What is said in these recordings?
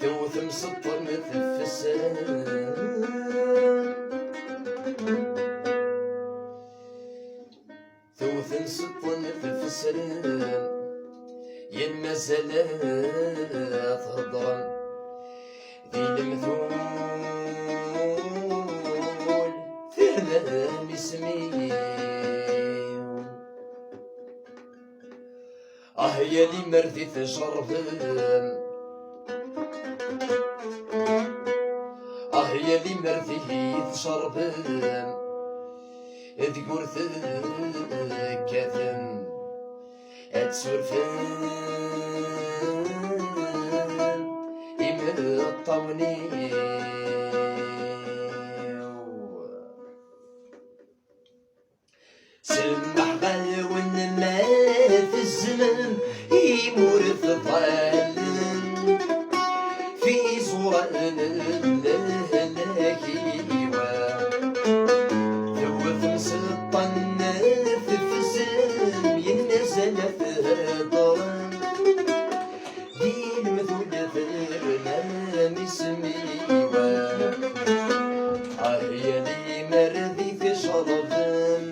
ثوث مسطر مثفسان ثوث مسطر مثفسان ين مازالات هضرا ذي المثول ثلام اسمي يا لي مردي تجربم يا لي مردي تجربم تقول كاثم اتسورفم الطوني سمح غاون ما في الزمن يمور في ظل في صورة الهلاكيوة ثوث مسطن في الزم ينزل في الضرن دي المثولة في المام اسميوة يا لي مردي في شربم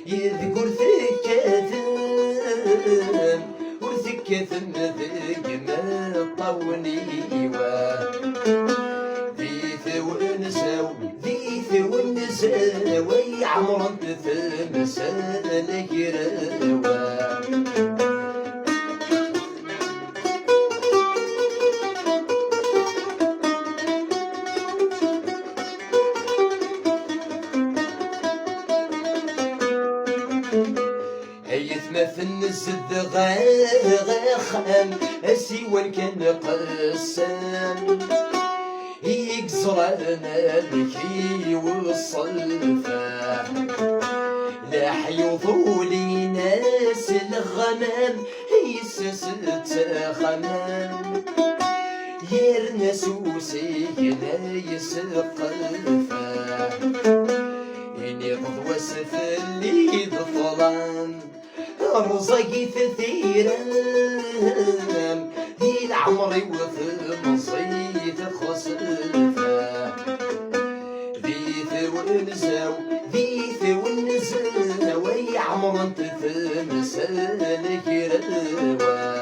يذكر ثكاثم وثكاثم ذيك ما طونيوا ذيث ونساو ذيث ونساو وي عمرا تثمسان كراوا هيثما في النزد غاخام سيوان كان قسام يقزرانا الكي والصلفة لا حيوضوا لي ناس الغمام يسس التخمام يرنا سوسينا يسقلفة إني ضوس في اللي ظلام رزقي ثيرام ذي العمري وفي مصيت خسفة ذيث ونزاو ذيث ونزاو وي عمرا تثمسان كراوا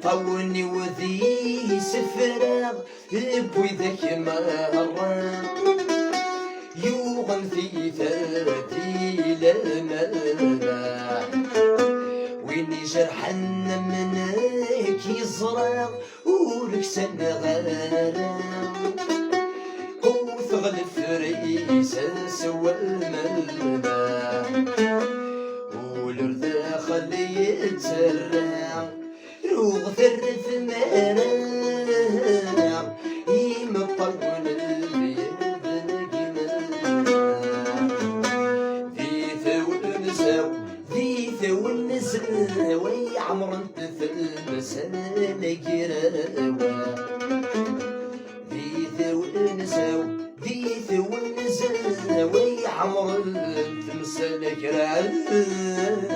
طوني وذي سفراغ بوي ذاك مرة يوغن في ثلاثي لمنا ويني جرحن منك يزرع ولك سنة غارة وثغل فريسة سوى الملنا ولرذا خلي يتسرع وغفر ثمارا يمطون البيض نجمة ذيث ونساو ذيث ونساو وي عمرا تثلمسان كراوا ذيث ونساو ذيث ونساو وي عمرا تثلمسان كراوا